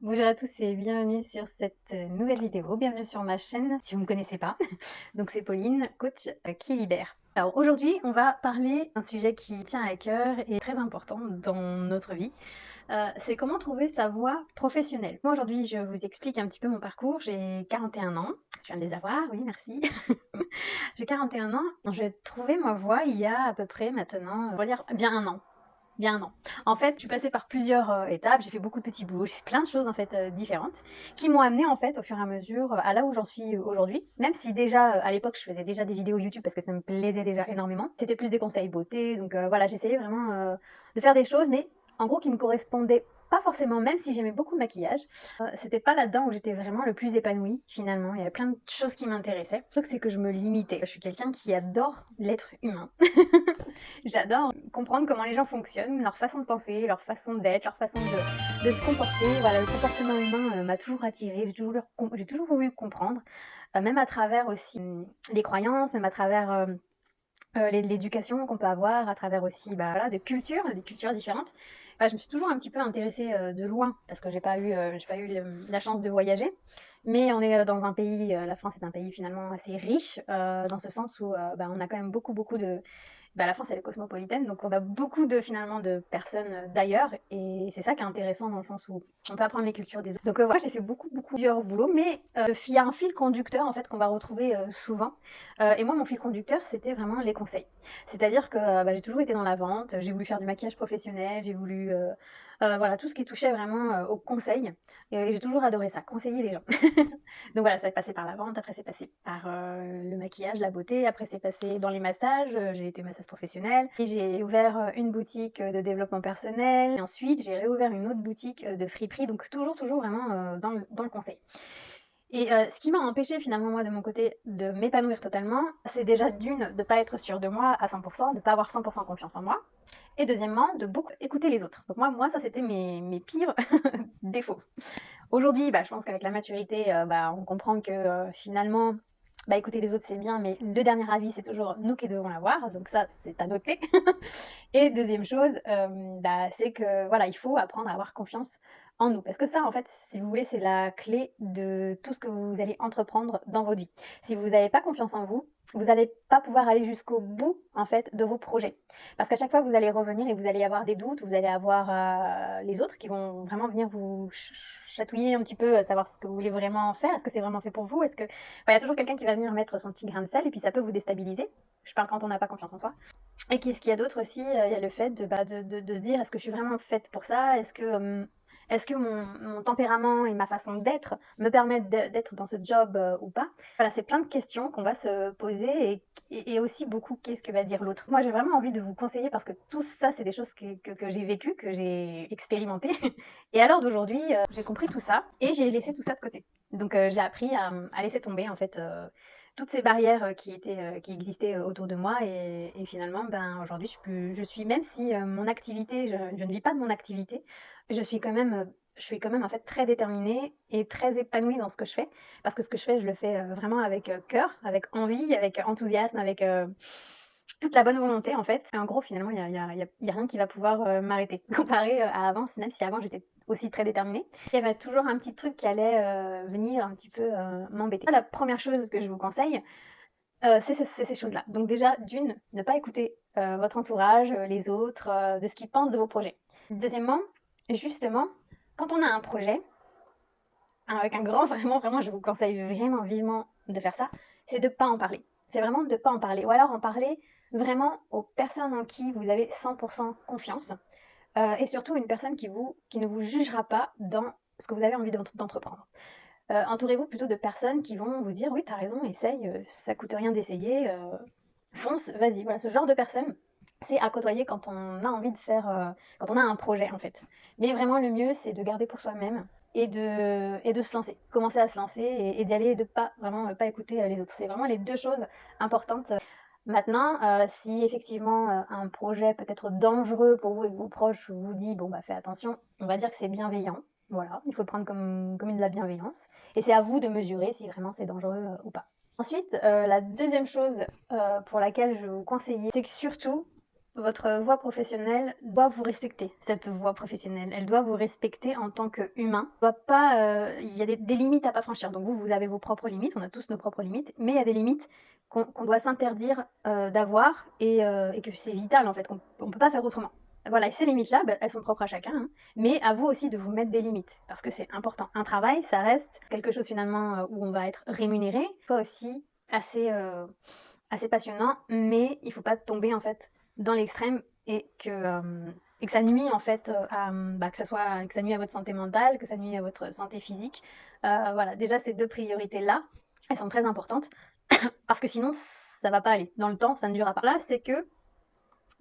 Bonjour à tous et bienvenue sur cette nouvelle vidéo, bienvenue sur ma chaîne si vous ne me connaissez pas. Donc c'est Pauline, coach qui libère. Alors aujourd'hui on va parler d'un sujet qui tient à cœur et très important dans notre vie. C'est comment trouver sa voie professionnelle. Moi aujourd'hui je vous explique un petit peu mon parcours, j'ai 41 ans, je viens de les avoir, oui merci. J'ai 41 ans, j'ai trouvé ma voie il y a à peu près maintenant, on va dire bien un an. Bien un an. En fait, je suis passée par plusieurs étapes, j'ai fait beaucoup de petits boulots, j'ai fait plein de choses en fait différentes qui m'ont amenée en fait au fur et à mesure à là où j'en suis aujourd'hui. Même si déjà à l'époque je faisais déjà des vidéos YouTube parce que ça me plaisait déjà énormément. C'était plus des conseils beauté, donc voilà, j'essayais vraiment de faire des choses, mais en gros qui me correspondaient pas forcément, même si j'aimais beaucoup le maquillage. C'était pas là-dedans où j'étais vraiment le plus épanouie finalement. Il y avait plein de choses qui m'intéressaient. Le truc c'est que je me limitais. Je suis quelqu'un qui adore l'être humain. J'adore comprendre comment les gens fonctionnent, leur façon de penser, leur façon d'être, leur façon de se comporter. Voilà, le comportement humain m'a toujours attirée, j'ai toujours voulu comprendre, même à travers aussi les croyances, même à travers l'éducation qu'on peut avoir, à travers aussi bah, voilà, des cultures différentes. Bah, je me suis toujours un petit peu intéressée de loin, parce que j'ai pas eu la chance de voyager. Mais on est dans un pays, la France est un pays finalement assez riche, dans ce sens où bah, on a quand même beaucoup de, bah, la France elle est cosmopolitaine, donc on a beaucoup de finalement de personnes d'ailleurs, et c'est ça qui est intéressant dans le sens où on peut apprendre les cultures des autres. Donc voilà, j'ai fait beaucoup plusieurs boulots, mais il y a un fil conducteur en fait qu'on va retrouver souvent. Et moi mon fil conducteur c'était vraiment les conseils. C'est-à-dire que bah, j'ai toujours été dans la vente, j'ai voulu faire du maquillage professionnel, j'ai voulu voilà tout ce qui touchait vraiment au conseil. Et j'ai toujours adoré ça, conseiller les gens. Donc voilà, ça est passé par la vente, après c'est passé par le maquillage, la beauté, après c'est passé dans les massages, j'ai été masseuse professionnelle, et j'ai ouvert une boutique de développement personnel, et ensuite j'ai réouvert une autre boutique de friperie, donc toujours vraiment dans le conseil. Et ce qui m'a empêché finalement moi de mon côté de m'épanouir totalement, c'est déjà d'une, de ne pas être sûre de moi à 100%, de ne pas avoir 100% confiance en moi, et deuxièmement, de beaucoup écouter les autres. Donc moi ça c'était mes pires défauts. Aujourd'hui, bah, je pense qu'avec la maturité, bah, on comprend que finalement, bah, écouter les autres c'est bien, mais le dernier avis c'est toujours nous qui devons l'avoir, donc ça c'est à noter. Et deuxième chose, bah, c'est que voilà, il faut apprendre à avoir confiance en nous. Parce que ça, en fait, si vous voulez, c'est la clé de tout ce que vous allez entreprendre dans votre vie. Si vous n'avez pas confiance en vous, vous n'allez pas pouvoir aller jusqu'au bout, en fait, de vos projets. Parce qu'à chaque fois, vous allez revenir et vous allez avoir des doutes, vous allez avoir les autres qui vont vraiment venir vous chatouiller un petit peu, savoir ce que vous voulez vraiment faire. Est-ce que c'est vraiment fait pour vous? Est-ce que... Enfin, il y a toujours quelqu'un qui va venir mettre son petit grain de sel et puis ça peut vous déstabiliser. Je parle quand on n'a pas confiance en soi. Et qu'est-ce qu'il y a d'autre aussi? Il y a le fait de, bah, de se dire: «Est-ce que je suis vraiment faite pour ça? Est-ce que mon tempérament et ma façon d'être me permettent d'être dans ce job, ou pas?» Voilà, c'est plein de questions qu'on va se poser et aussi beaucoup: «Qu'est-ce que va dire l'autre?» Moi, j'ai vraiment envie de vous conseiller parce que tout ça, c'est des choses que j'ai vécues, que j'ai expérimentées et à l'heure d'aujourd'hui, j'ai compris tout ça et j'ai laissé tout ça de côté. Donc j'ai appris à laisser tomber en fait, toutes ces barrières qui existaient autour de moi et finalement, ben, aujourd'hui, je suis même si mon activité, je ne vis pas de mon activité, je suis quand même en fait très déterminée et très épanouie dans ce que je fais. Parce que ce que je fais, je le fais vraiment avec cœur, avec envie, avec enthousiasme, avec toute la bonne volonté en fait. Et en gros, finalement, il y a rien qui va pouvoir m'arrêter comparé à avant, même si avant j'étais aussi très déterminée. Il y avait toujours un petit truc qui allait venir un petit peu m'embêter. La première chose que je vous conseille, c'est ces choses-là. Donc déjà, d'une, ne pas écouter votre entourage, les autres, de ce qu'ils pensent de vos projets. Deuxièmement, justement, quand on a un projet, avec un grand vraiment, je vous conseille vraiment vivement de faire ça, c'est de ne pas en parler. C'est vraiment de ne pas en parler. Ou alors en parler vraiment aux personnes en qui vous avez 100% confiance. Et surtout une personne qui ne vous jugera pas dans ce que vous avez envie d'entreprendre. Entourez-vous plutôt de personnes qui vont vous dire: «Oui, tu as raison, essaye, ça coûte rien d'essayer, fonce, vas-y». Voilà, ce genre de personnes, c'est à côtoyer quand on a envie de faire, quand on a un projet, en fait. Mais vraiment le mieux, c'est de garder pour soi-même et de se lancer. Commencer à se lancer et d'y aller et de pas vraiment, pas écouter, les autres. C'est vraiment les 2 choses importantes. Maintenant, si effectivement, un projet peut être dangereux pour vous et que vos proches vous dit: «Bon, bah, fais attention», on va dire que c'est bienveillant. Voilà, il faut le prendre comme une de la bienveillance et c'est à vous de mesurer si vraiment c'est dangereux, ou pas. Ensuite, la deuxième chose, pour laquelle je vais vous conseiller, c'est que surtout, Votre voie professionnelle doit vous respecter, cette voie professionnelle. Elle doit vous respecter en tant qu'humain. Il y a des limites à pas franchir. Donc vous avez vos propres limites, on a tous nos propres limites, mais il y a des limites qu'on doit s'interdire d'avoir et que c'est vital en fait, qu'on ne peut pas faire autrement. Voilà, et ces limites-là, elles sont propres à chacun, hein, mais à vous aussi de vous mettre des limites, parce que c'est important. Un travail, ça reste quelque chose finalement où on va être rémunéré, soit aussi assez passionnant, mais il ne faut pas tomber en fait dans l'extrême et que ça nuit en fait que ça nuit à votre santé mentale, que ça nuit à votre santé physique. Voilà, déjà ces deux priorités-là, elles sont très importantes parce que sinon ça va pas aller. Dans le temps, ça ne durera pas. Là, c'est que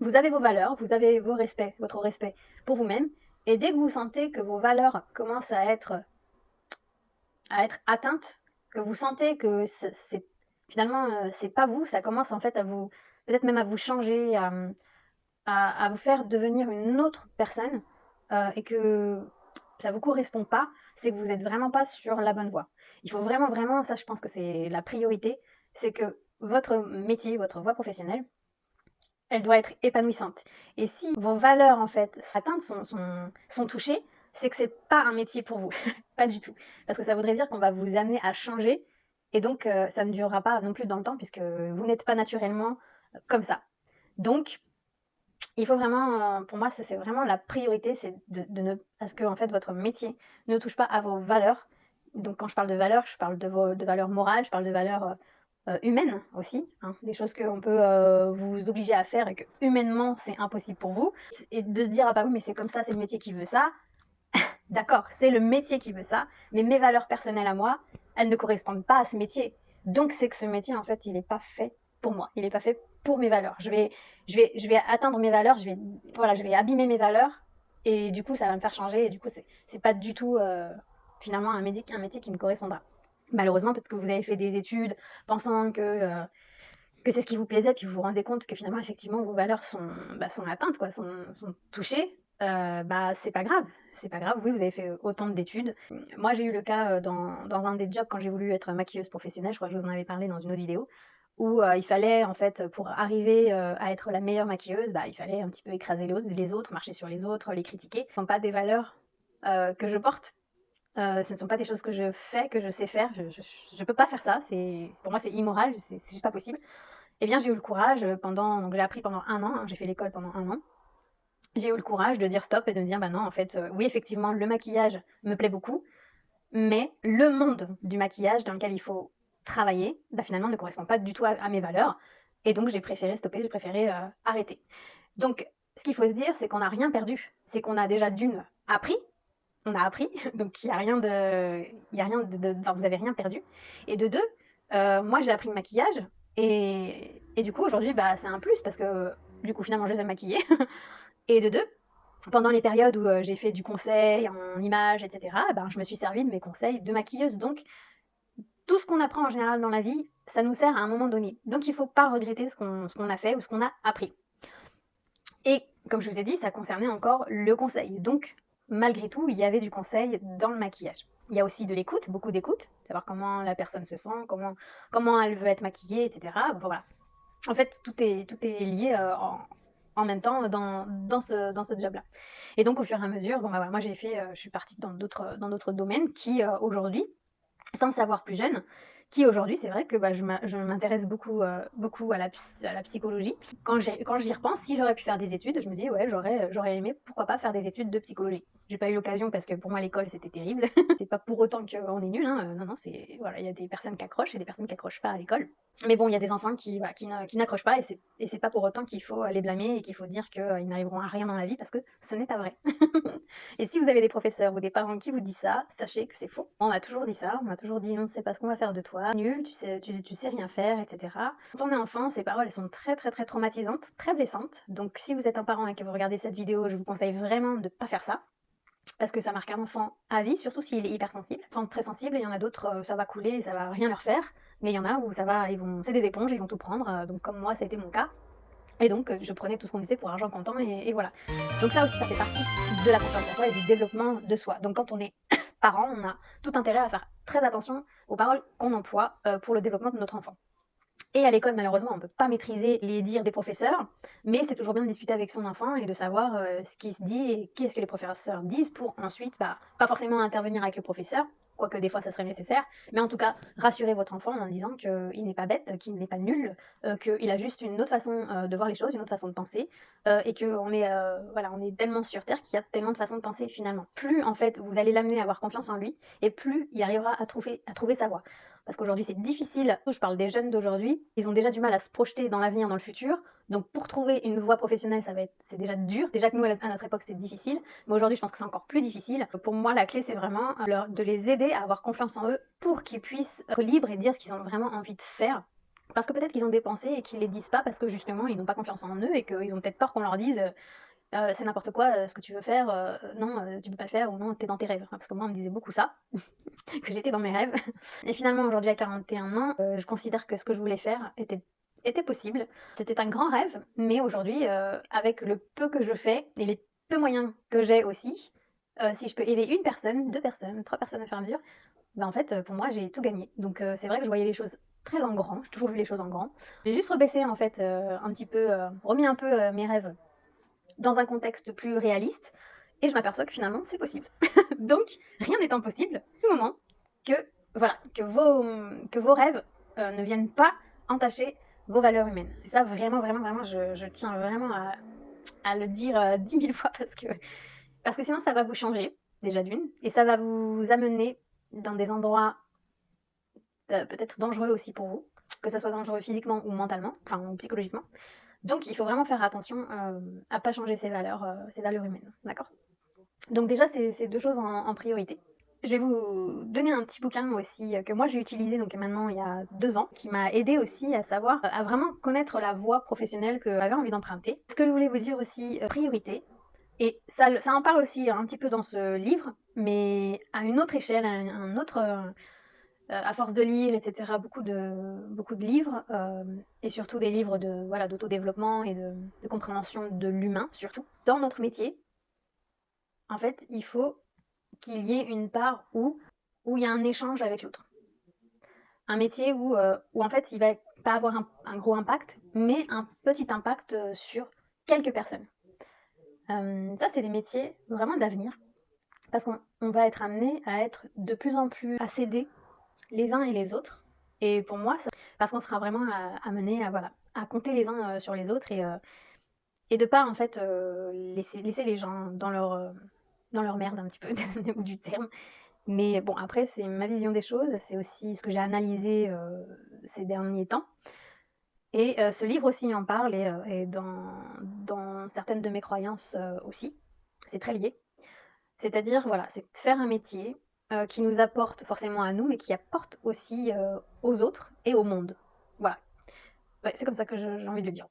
vous avez vos valeurs, vous avez votre respect pour vous-même, et dès que vous sentez que vos valeurs commencent à être atteintes, que vous sentez que finalement c'est pas vous, ça commence en fait à vous, peut-être même à vous changer, à vous faire devenir une autre personne et que ça ne vous correspond pas, c'est que vous n'êtes vraiment pas sur la bonne voie. Il faut vraiment, vraiment, ça je pense que c'est la priorité, c'est que votre métier, votre voie professionnelle, elle doit être épanouissante. Et si vos valeurs en fait atteintes sont touchées, c'est que c'est pas un métier pour vous, pas du tout. Parce que ça voudrait dire qu'on va vous amener à changer et donc ça ne durera pas non plus dans le temps puisque vous n'êtes pas naturellement comme ça. Donc il faut vraiment, pour moi, ça c'est vraiment la priorité, c'est de ne, à ce que en fait votre métier ne touche pas à vos valeurs. Donc quand je parle de valeurs, je parle de valeurs morales, je parle de valeurs humaines aussi, hein, des choses qu'on peut vous obliger à faire et que humainement c'est impossible pour vous. Et de se dire ah bah oui mais c'est comme ça, c'est le métier qui veut ça. D'accord, c'est le métier qui veut ça, mais mes valeurs personnelles à moi, elles ne correspondent pas à ce métier. Donc c'est que ce métier en fait il n'est pas fait pour moi, il n'est pas fait pour mes valeurs. Je vais atteindre mes valeurs, je vais abîmer mes valeurs et du coup ça va me faire changer et du coup c'est pas du tout finalement un métier qui me correspondra. Malheureusement peut-être que vous avez fait des études pensant que c'est ce qui vous plaisait puis vous vous rendez compte que finalement effectivement vos valeurs sont atteintes quoi, sont touchées. C'est pas grave, c'est pas grave. Oui, vous avez fait autant d'études. Moi, j'ai eu le cas dans un des jobs quand j'ai voulu être maquilleuse professionnelle. Je crois que je vous en avais parlé dans une autre vidéo où il fallait en fait pour arriver à être la meilleure maquilleuse, il fallait un petit peu écraser les autres, marcher sur les autres, les critiquer. Ce ne sont pas des valeurs que je porte. Ce ne sont pas des choses que je fais, que je sais faire. Je peux pas faire ça. Pour moi, c'est immoral. C'est juste pas possible. Eh bien, j'ai eu le courage donc j'ai appris pendant 1 an. Hein, j'ai fait l'école pendant 1 an. J'ai eu le courage de dire stop et de me dire bah non, en fait, oui, effectivement, le maquillage me plaît beaucoup, mais le monde du maquillage dans lequel il faut travailler, finalement, ne correspond pas du tout à mes valeurs. Et donc, j'ai préféré stopper, j'ai préféré arrêter. Donc, ce qu'il faut se dire, c'est qu'on n'a rien perdu. C'est qu'on a déjà d'une appris, on a appris, donc il n'y a rien de. Il y a rien enfin, vous n'avez rien perdu. Et de deux, moi j'ai appris le maquillage, et du coup, aujourd'hui, c'est un plus parce que du coup, finalement, je sais maquiller. Et de deux, pendant les périodes où j'ai fait du conseil en images, etc., je me suis servi de mes conseils de maquilleuse. Donc, tout ce qu'on apprend en général dans la vie, ça nous sert à un moment donné. Donc, il ne faut pas regretter ce qu'on a fait ou ce qu'on a appris. Et comme je vous ai dit, ça concernait encore le conseil. Donc, malgré tout, il y avait du conseil dans le maquillage. Il y a aussi de l'écoute, beaucoup d'écoute, savoir comment la personne se sent, comment elle veut être maquillée, etc. Bon, voilà. En fait, tout est lié en même temps dans ce job-là. Et donc, au fur et à mesure, voilà, moi je suis partie dans d'autres domaines qui, aujourd'hui, sans le savoir plus jeune, qui aujourd'hui, c'est vrai que je m'intéresse beaucoup à la psychologie. Quand j'y repense, si j'aurais pu faire des études, je me dis, ouais, j'aurais aimé, pourquoi pas faire des études de psychologie. J'ai pas eu l'occasion parce que pour moi, l'école, c'était terrible. C'est pas pour autant qu'on est nul, hein. Non, voilà, il y a des personnes qui accrochent et des personnes qui accrochent pas à l'école. Mais bon, il y a des enfants qui n'accrochent pas et c'est pas pour autant qu'il faut les blâmer et qu'il faut dire qu'ils n'arriveront à rien dans la vie parce que ce n'est pas vrai. Et si vous avez des professeurs ou des parents qui vous disent ça, sachez que c'est faux. On m'a toujours dit ça, on m'a toujours dit on ne sait pas ce qu'on va faire de toi, nul, tu sais rien faire, etc. Quand on est enfant, ces paroles elles sont très très très traumatisantes, très blessantes. Donc si vous êtes un parent et que vous regardez cette vidéo, je vous conseille vraiment de ne pas faire ça. Parce que ça marque un enfant à vie, surtout s'il est hypersensible. Enfin, très sensible, et il y en a d'autres, ça va couler et ça va rien leur faire. Mais il y en a où c'est des éponges, ils vont tout prendre. Donc comme moi, ça a été mon cas. Et donc, je prenais tout ce qu'on disait pour argent comptant et voilà. Donc ça aussi, ça fait partie de la confiance en soi et du développement de soi. Donc quand on est parent, on a tout intérêt à faire très attention aux paroles qu'on emploie pour le développement de notre enfant. Et à l'école, malheureusement, on ne peut pas maîtriser les dires des professeurs, mais c'est toujours bien de discuter avec son enfant et de savoir ce qui se dit et qu'est-ce que les professeurs disent pour ensuite, pas forcément intervenir avec le professeur, quoique des fois ça serait nécessaire, mais en tout cas rassurer votre enfant en disant qu'il n'est pas bête, qu'il n'est pas nul, qu'il a juste une autre façon de voir les choses, une autre façon de penser, et qu'on est, voilà, on est tellement sur Terre qu'il y a tellement de façons de penser finalement. Plus en fait vous allez l'amener à avoir confiance en lui, et plus il arrivera à trouver sa voie. Parce qu'aujourd'hui c'est difficile, je parle des jeunes d'aujourd'hui, ils ont déjà du mal à se projeter dans l'avenir, dans le futur, donc pour trouver une voie professionnelle, c'est déjà dur, déjà que nous à notre époque c'était difficile, mais aujourd'hui je pense que c'est encore plus difficile. Pour moi la clé c'est vraiment de les aider à avoir confiance en eux pour qu'ils puissent être libres et dire ce qu'ils ont vraiment envie de faire. Parce que peut-être qu'ils ont des pensées et qu'ils les disent pas parce que justement ils n'ont pas confiance en eux et qu'ils ont peut-être peur qu'on leur dise c'est n'importe quoi ce que tu veux faire, non tu peux pas le faire ou non t'es dans tes rêves. Parce que moi on me disait beaucoup ça, que j'étais dans mes rêves. Et finalement aujourd'hui à 41 ans, je considère que ce que je voulais faire était possible. C'était un grand rêve, mais aujourd'hui avec le peu que je fais et les peu moyens que j'ai aussi, si je peux aider une personne, 2 personnes, 3 personnes à faire mesure, en fait pour moi j'ai tout gagné. Donc c'est vrai que je voyais les choses très en grand, j'ai toujours vu les choses en grand. J'ai juste rebaissé en fait un petit peu, remis un peu mes rêves dans un contexte plus réaliste, et je m'aperçois que finalement c'est possible. Donc rien n'est impossible du moment que, voilà, que vos rêves ne viennent pas entacher vos valeurs humaines. Et ça vraiment, vraiment, vraiment, je tiens vraiment à le dire 10 000 fois parce que sinon ça va vous changer, déjà d'une, et ça va vous amener dans des endroits peut-être dangereux aussi pour vous, que ça soit dangereux physiquement ou mentalement, enfin ou psychologiquement. Donc il faut vraiment faire attention à pas changer ses valeurs humaines, d'accord? Donc déjà, c'est 2 choses en priorité. Je vais vous donner un petit bouquin aussi que moi j'ai utilisé donc maintenant il y a 2 ans, qui m'a aidé aussi à savoir, à vraiment connaître la voie professionnelle que j'avais envie d'emprunter. Ce que je voulais vous dire aussi, priorité, et ça en parle aussi un petit peu dans ce livre, mais à une autre échelle, un autre, à force de lire, etc., beaucoup de livres, et surtout des livres de, voilà, d'autodéveloppement et de compréhension de l'humain, surtout. Dans notre métier, en fait, il faut qu'il y ait une part où il y a un échange avec l'autre. Un métier où en fait, il va pas avoir un gros impact, mais un petit impact sur quelques personnes. Ça, c'est des métiers vraiment d'avenir, parce qu'on va être amené à être de plus en plus à s'aider les uns et les autres. Et pour moi, parce qu'on sera vraiment amené à, voilà, à compter les uns sur les autres et de pas en fait laisser les gens dans leur merde un petit peu, désolé du terme. Mais bon, après, c'est ma vision des choses, c'est aussi ce que j'ai analysé ces derniers temps. Et ce livre aussi en parle et dans certaines de mes croyances aussi. C'est très lié. C'est-à-dire, voilà, c'est de faire un métier qui nous apporte forcément à nous, mais qui apporte aussi aux autres et au monde. Voilà. Ouais, c'est comme ça que j'ai envie de le dire.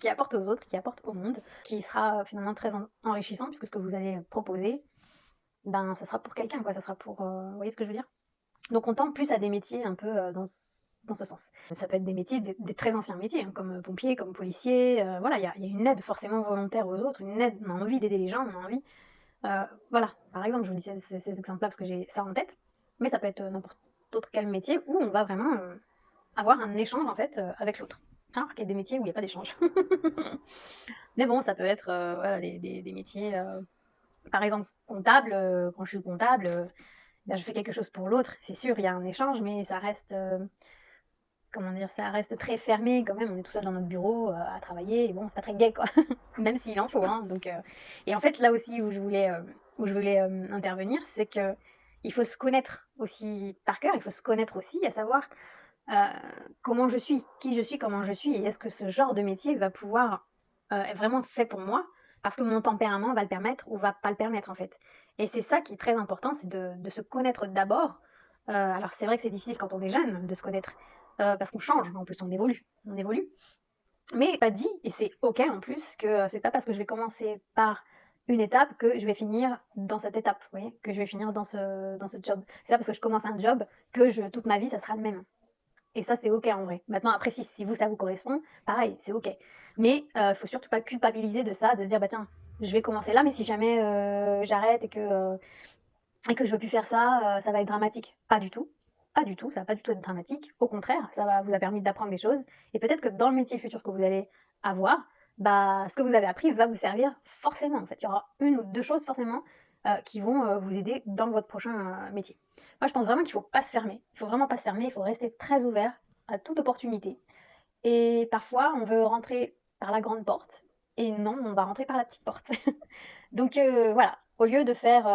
Qui apporte aux autres, qui apporte au monde, qui sera finalement très enrichissant, puisque ce que vous allez proposer, ben, ça sera pour quelqu'un, quoi. Ça sera pour. Vous voyez ce que je veux dire? Donc on tend plus à des métiers un peu dans ce sens. Ça peut être des métiers, des très anciens métiers, hein, comme pompier, comme policier. Voilà, il y a une aide forcément volontaire aux autres, une aide, on a envie d'aider les gens, on a envie. Voilà, par exemple, je vous dis ces exemples-là parce que j'ai ça en tête, mais ça peut être n'importe quel métier où on va vraiment avoir un échange en fait avec l'autre. Hein, il y a des métiers où il n'y a pas d'échange. Mais bon, ça peut être voilà, des métiers, par exemple comptable, quand je suis comptable, ben, je fais quelque chose pour l'autre, c'est sûr, il y a un échange, mais ça reste, comment dire, ça reste très fermé quand même, on est tout seul dans notre bureau à travailler, et bon, c'est pas très gai quoi, même s'il en faut, hein, donc, et en fait, là aussi où je voulais intervenir, c'est que il faut se connaître aussi par cœur, il faut se connaître aussi, à savoir comment je suis, qui je suis, comment je suis, et est-ce que ce genre de métier va pouvoir être vraiment fait pour moi, parce que mon tempérament va le permettre ou va pas le permettre en fait. Et c'est ça qui est très important, c'est de se connaître d'abord. Alors c'est vrai que c'est difficile quand on est jeune de se connaître, parce qu'on change, en plus on évolue, on évolue. Mais pas dit, et c'est ok en plus, que c'est pas parce que je vais commencer par une étape que je vais finir dans cette étape, vous voyez, que je vais finir dans ce job. C'est pas parce que je commence un job que toute ma vie ça sera le même. Et ça, c'est ok en vrai. Maintenant, après, si vous, ça vous correspond, pareil, c'est ok. Mais faut surtout pas culpabiliser de ça, de se dire, bah tiens, je vais commencer là, mais si jamais j'arrête et que je veux plus faire ça, ça va être dramatique. Pas du tout. pas du tout, ça va pas du tout être dramatique. Au contraire, ça va vous a permis d'apprendre des choses et peut-être que dans le métier futur que vous allez avoir, bah, ce que vous avez appris va vous servir forcément, en fait. Il y aura une ou 2 choses forcément, qui vont, vous aider dans votre prochain, métier. Moi, je pense vraiment qu'il faut pas se fermer. Il faut vraiment pas se fermer, il faut rester très ouvert à toute opportunité et parfois, on veut rentrer par la grande porte et non, on va rentrer par la petite porte. Donc voilà, au lieu de faire,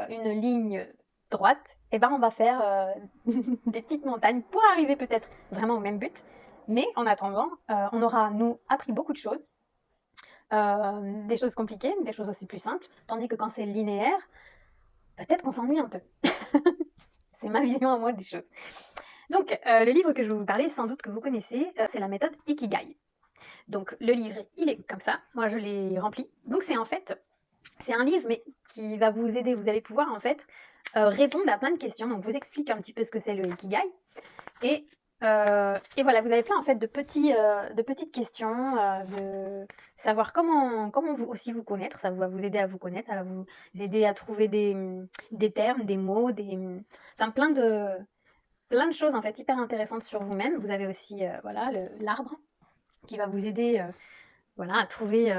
une ligne droite et ben, on va faire, des petites montagnes pour arriver peut-être vraiment au même but. Mais en attendant, on aura, nous, appris beaucoup de choses, des choses compliquées, des choses aussi plus simples, tandis que quand c'est linéaire, peut-être qu'on s'ennuie un peu. C'est ma vision à moi des choses. Donc le livre que je vais vous parler, sans doute que vous connaissez, c'est la méthode Ikigai. Donc le livre, il est comme ça, moi je l'ai rempli. Donc c'est en fait, c'est un livre mais qui va vous aider, vous allez pouvoir en fait répondre à plein de questions. Donc vous explique un petit peu ce que c'est le Ikigai et voilà, vous avez plein en fait de petites questions, de savoir comment vous aussi vous connaître. Ça va vous aider à vous connaître, ça va vous aider à trouver des termes, des mots, enfin plein de choses en fait hyper intéressantes sur vous-même. Vous avez aussi voilà l'arbre qui va vous aider voilà, à trouver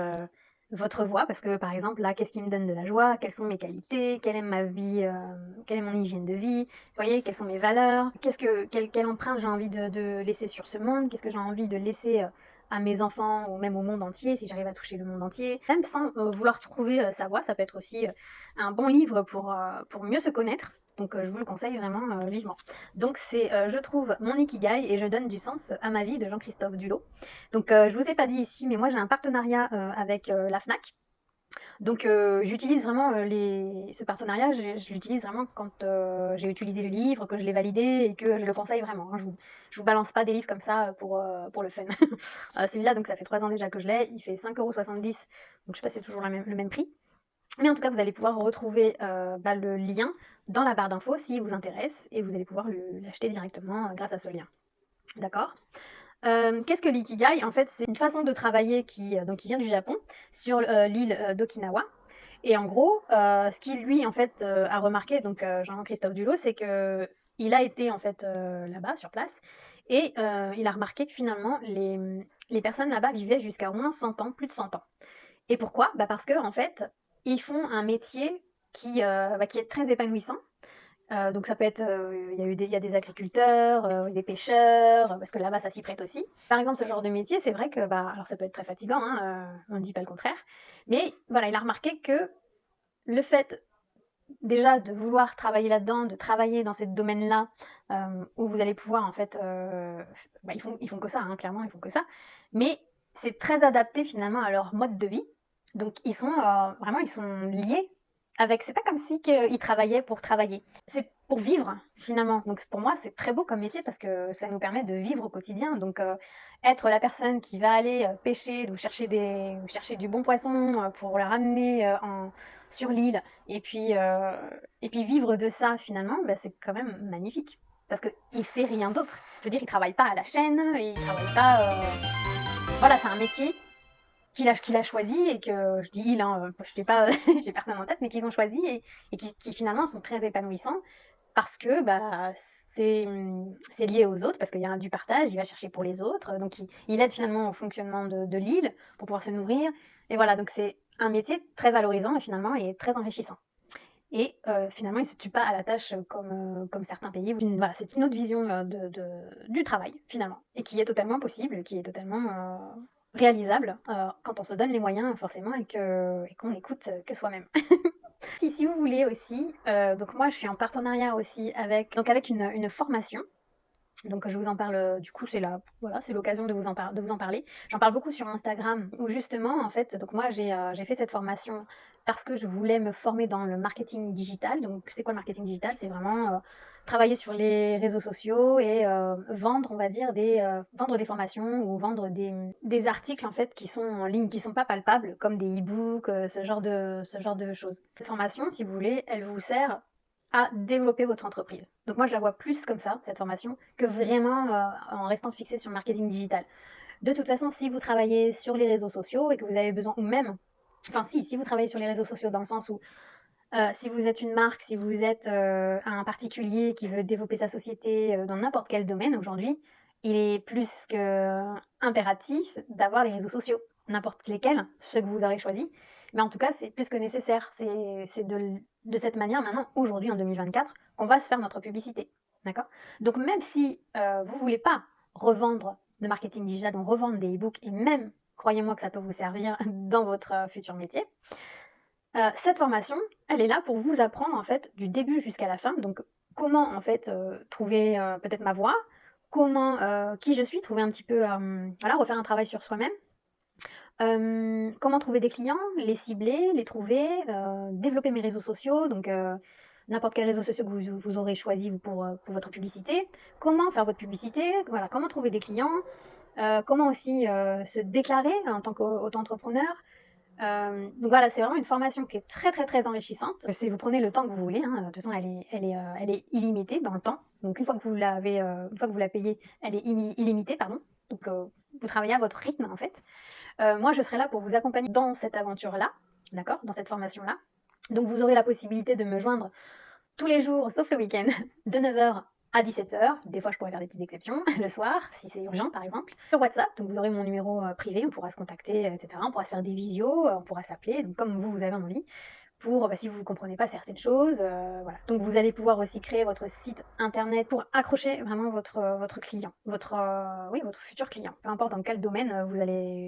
votre voie. Parce que par exemple, là, qu'est-ce qui me donne de la joie? Quelles sont mes qualités? Quelle est ma vie? Quelle est mon hygiène de vie? Vous voyez, quelles sont mes valeurs? Quelle empreinte j'ai envie de laisser sur ce monde? Qu'est-ce que j'ai envie de laisser à mes enfants ou même au monde entier, si j'arrive à toucher le monde entier? Même sans vouloir trouver sa voie, ça peut être aussi un bon livre pour mieux se connaître. Donc je vous le conseille vraiment vivement. Donc c'est, je trouve, mon Ikigai et je donne du sens à ma vie de Jean-Christophe Dulot. Donc je vous ai pas dit ici, mais moi j'ai un partenariat avec la FNAC. Donc j'utilise vraiment ce partenariat, je l'utilise vraiment quand j'ai utilisé le livre, que je l'ai validé et que je le conseille vraiment. Hein. Je vous balance pas des livres comme ça pour le fun. Celui-là, donc ça fait 3 ans déjà que je l'ai, il fait 5,70 €, donc je sais pas si c'est toujours le même prix. Mais en tout cas, vous allez pouvoir retrouver le lien dans la barre d'infos s'il vous intéresse et vous allez pouvoir l'acheter directement grâce à ce lien. D'accord? Qu'est-ce que l'ikigai? En fait, c'est une façon de travailler qui vient du Japon, sur l'île d'Okinawa. Et en gros, ce qui lui, en fait, a remarqué, donc Jean-Christophe Dulot, c'est que il a été en fait là-bas, sur place, et il a remarqué que finalement, les personnes là-bas vivaient jusqu'à au moins 100 ans, plus de 100 ans. Et pourquoi? Bah parce que en fait, ils font un métier qui est très épanouissant. Donc ça peut être, il y a des agriculteurs, des pêcheurs, parce que là-bas ça s'y prête aussi. Par exemple, ce genre de métier, c'est vrai que, bah, alors ça peut être très fatigant, hein, on ne dit pas le contraire, mais voilà, il a remarqué que le fait déjà de vouloir travailler là-dedans, de travailler dans ces domaines-là, où vous allez pouvoir en fait, bah, ils font que ça, hein, clairement, ils font que ça, mais c'est très adapté finalement à leur mode de vie. Donc ils sont, vraiment ils sont liés avec, c'est pas comme si qu'ils travaillaient pour travailler. C'est pour vivre finalement. Donc pour moi, c'est très beau comme métier parce que ça nous permet de vivre au quotidien. Donc être la personne qui va aller pêcher, ou chercher du bon poisson pour le ramener sur l'île et puis vivre de ça finalement, bah, c'est quand même magnifique. Parce qu'il fait rien d'autre. Je veux dire, il travaille pas à la chaîne, il travaille pas. Voilà, c'est un métier qu'il a choisi et que je dis il, hein, je sais pas, j'ai personne en tête, mais qu'ils ont choisi et qui finalement sont très épanouissants parce que bah, c'est lié aux autres, parce qu'il y a du partage, il va chercher pour les autres, donc il aide finalement au fonctionnement de l'île pour pouvoir se nourrir. Et voilà, donc c'est un métier très valorisant et finalement et très enrichissant. Et finalement, il ne se tue pas à la tâche comme certains pays. Voilà, c'est une autre vision du travail, finalement, et qui est totalement possible, qui est totalement réalisable quand on se donne les moyens, forcément, et qu'on n'écoute que soi-même. Si vous voulez aussi, donc moi je suis en partenariat aussi avec une formation. Donc je vous en parle, du coup voilà, c'est l'occasion de vous en parler. J'en parle beaucoup sur Instagram où justement en fait, donc moi j'ai fait cette formation parce que je voulais me former dans le marketing digital. Donc c'est quoi le marketing digital? C'est vraiment travailler sur les réseaux sociaux et vendre, on va dire, vendre des formations ou vendre des articles en fait qui sont en ligne, qui sont pas palpables, comme des e-books, ce genre de choses. Cette formation, si vous voulez, elle vous sert à développer votre entreprise. Donc moi je la vois plus comme ça, cette formation, que vraiment en restant fixé sur le marketing digital. De toute façon, si vous travaillez sur les réseaux sociaux et que vous avez besoin, ou même, enfin si vous travaillez sur les réseaux sociaux dans le sens où Si vous êtes une marque, si vous êtes, un particulier qui veut développer sa société, dans n'importe quel domaine aujourd'hui, il est plus qu'impératif d'avoir les réseaux sociaux. N'importe lesquels, ceux que vous aurez choisis. Mais en tout cas, c'est plus que nécessaire. C'est de cette manière maintenant, aujourd'hui en 2024, qu'on va se faire notre publicité. D'accord? Donc même si, vous voulez pas revendre de marketing digital, donc revendre des e-books et même, croyez-moi que ça peut vous servir dans votre, futur métier. Cette formation, elle est là pour vous apprendre en fait du début jusqu'à la fin, donc comment en fait, trouver, peut-être ma voie, comment, qui je suis, trouver un petit peu, voilà, refaire un travail sur soi-même. Comment trouver des clients, les cibler, les trouver, développer mes réseaux sociaux, donc n'importe quel réseau social que vous aurez choisi pour votre publicité. Comment faire votre publicité, voilà, comment trouver des clients, comment aussi, se déclarer en tant qu'auto-entrepreneur. Donc voilà, c'est vraiment une formation qui est très, très, très enrichissante. C'est vous prenez le temps que vous voulez, hein, de toute façon elle est illimitée dans le temps. Donc une fois que une fois que vous la payez, elle est illimitée, pardon. Donc vous travaillez à votre rythme en fait. Moi je serai là pour vous accompagner dans cette aventure-là, d'accord? Dans cette formation-là. Donc vous aurez la possibilité de me joindre tous les jours, sauf le week-end, de 9h à 17h. Des fois, je pourrais faire des petites exceptions, le soir, si c'est urgent par exemple. Sur WhatsApp, donc vous aurez mon numéro privé, on pourra se contacter, etc. On pourra se faire des visios, on pourra s'appeler, donc comme vous avez envie, pour si vous ne comprenez pas certaines choses. Voilà. Donc vous allez pouvoir aussi créer votre site internet pour accrocher vraiment votre client, oui, votre futur client. Peu importe dans quel domaine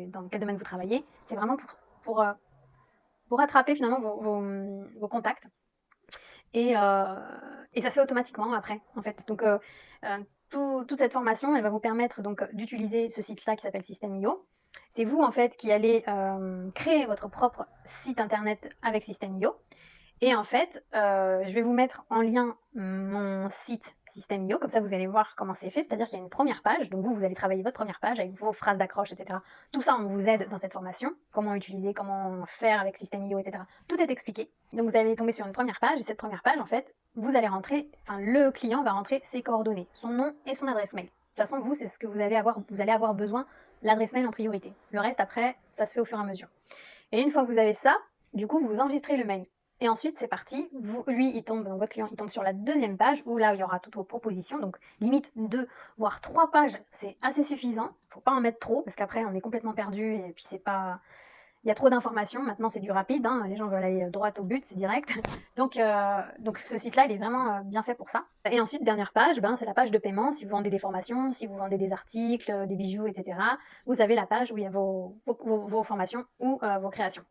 dans quel domaine vous travaillez, c'est vraiment pour attraper finalement vos contacts et, et ça se fait automatiquement après, en fait. Donc, toute cette formation, elle va vous permettre donc d'utiliser ce site-là qui s'appelle System.io. C'est vous, en fait, qui allez créer votre propre site internet avec System.io. Et en fait, je vais vous mettre en lien mon site System.io, comme ça vous allez voir comment c'est fait. C'est-à-dire qu'il y a une première page, donc vous allez travailler votre première page avec vos phrases d'accroche, etc. Tout ça, on vous aide dans cette formation. Comment utiliser, comment faire avec System.io, etc. Tout est expliqué. Donc vous allez tomber sur une première page, et cette première page, en fait, vous allez rentrer, enfin le client va rentrer ses coordonnées, son nom et son adresse mail. De toute façon, vous, c'est ce que vous allez avoir besoin, l'adresse mail en priorité. Le reste, après, ça se fait au fur et à mesure. Et une fois que vous avez ça, du coup, vous enregistrez le mail. Et ensuite, c'est parti. Votre client, il tombe sur la deuxième page où là, il y aura toutes vos propositions. Donc, limite 2, voire 3 pages, c'est assez suffisant. Faut pas en mettre trop parce qu'après, on est complètement perdu et puis c'est pas. Il y a trop d'informations. Maintenant, c'est du rapide, hein. Les gens veulent aller droit au but, c'est direct. Donc ce site-là, il est vraiment bien fait pour ça. Et ensuite, dernière page, c'est la page de paiement. Si vous vendez des formations, si vous vendez des articles, des bijoux, etc., vous avez la page où il y a vos formations ou vos créations.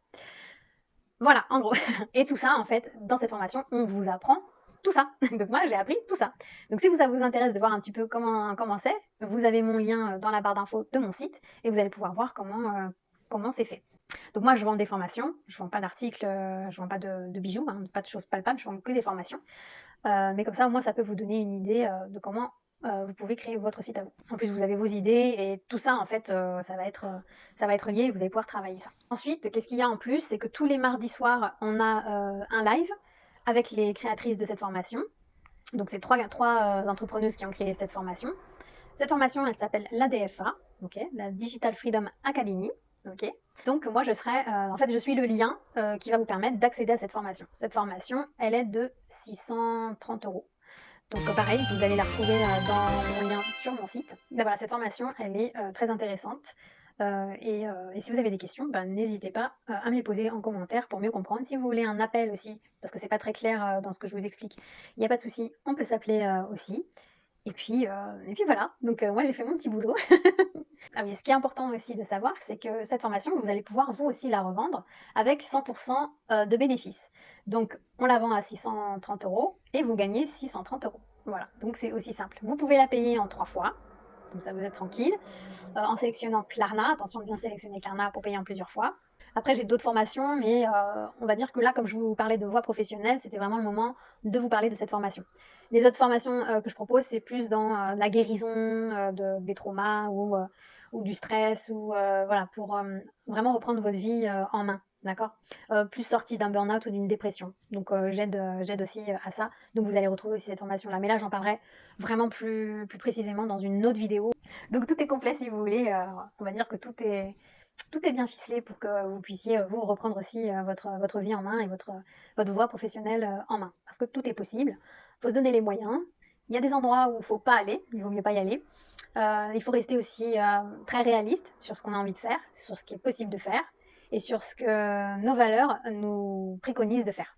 Voilà, en gros. Et tout ça, en fait, dans cette formation, on vous apprend tout ça. Donc moi, j'ai appris tout ça. Donc si ça vous intéresse de voir un petit peu comment c'est, vous avez mon lien dans la barre d'infos de mon site et vous allez pouvoir voir comment c'est fait. Donc moi, je vends des formations, je vends pas d'articles, je vends pas de bijoux, hein, pas de choses palpables, je vends que des formations. Mais comme ça, au moins, ça peut vous donner une idée de comment vous pouvez créer votre site à vous. En plus, vous avez vos idées et tout ça, en fait, ça va être lié et vous allez pouvoir travailler ça. Ensuite, qu'est-ce qu'il y a en plus? C'est que tous les mardis soirs, on a un live avec les créatrices de cette formation. Donc, c'est trois entrepreneuses qui ont créé cette formation. Cette formation, elle s'appelle l'ADFA, okay, la Digital Freedom Academy. Okay. Donc moi, je suis le lien qui va vous permettre d'accéder à cette formation. Cette formation, elle est de 630 €. Donc pareil, vous allez la retrouver dans mon lien sur mon site. Ben voilà, cette formation, elle est très intéressante. Et si vous avez des questions, n'hésitez pas à me les poser en commentaire pour mieux comprendre. Si vous voulez un appel aussi, parce que c'est pas très clair dans ce que je vous explique, il n'y a pas de souci, on peut s'appeler aussi. Et puis voilà, donc moi j'ai fait mon petit boulot. Ah oui, ce qui est important aussi de savoir, c'est que cette formation, vous allez pouvoir vous aussi la revendre avec 100% de bénéfices. Donc on la vend à 630 € et vous gagnez 630 €. Voilà, donc c'est aussi simple. Vous pouvez la payer en 3 fois, comme ça vous êtes tranquille, en sélectionnant Klarna. Attention de bien sélectionner Klarna pour payer en plusieurs fois. Après, j'ai d'autres formations, mais on va dire que là, comme je vous parlais de voie professionnelle, c'était vraiment le moment de vous parler de cette formation. Les autres formations que je propose, c'est plus dans la guérison des traumas ou du stress, ou voilà, pour vraiment reprendre votre vie en main, d'accord? Plus sortie d'un burn-out ou d'une dépression. Donc j'aide aussi à ça. Donc vous allez retrouver aussi cette formation-là. Mais là, j'en parlerai vraiment plus précisément dans une autre vidéo. Donc tout est complet si vous voulez. On va dire que tout est Tout est bien ficelé pour que vous puissiez, vous, reprendre aussi, votre vie en main et votre voie professionnelle, en main. Parce que tout est possible. Il faut se donner les moyens. Il y a des endroits où il ne faut pas aller, il vaut mieux pas y aller. Il faut rester aussi, très réaliste sur ce qu'on a envie de faire, sur ce qui est possible de faire et sur ce que nos valeurs nous préconisent de faire.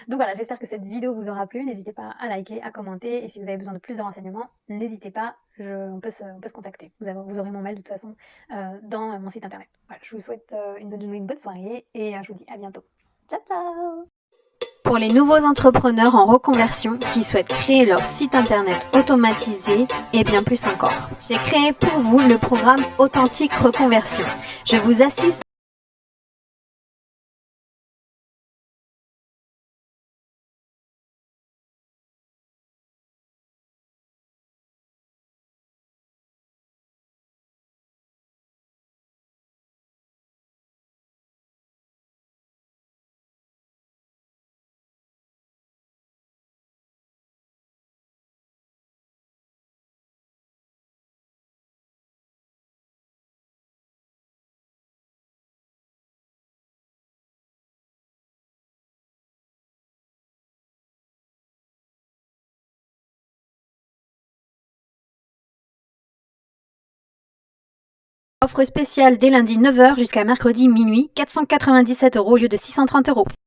Donc voilà, j'espère que cette vidéo vous aura plu. N'hésitez pas à liker, à commenter et si vous avez besoin de plus de renseignements, n'hésitez pas, on peut se contacter. Vous aurez mon mail de toute façon dans mon site internet. Voilà, je vous souhaite une bonne soirée et je vous dis à bientôt. Ciao ciao! Pour les nouveaux entrepreneurs en reconversion qui souhaitent créer leur site internet automatisé et bien plus encore, j'ai créé pour vous le programme Authentique Reconversion. Je vous assiste offre spéciale dès lundi 9 h jusqu'à mercredi minuit, 497 € au lieu de 630 €.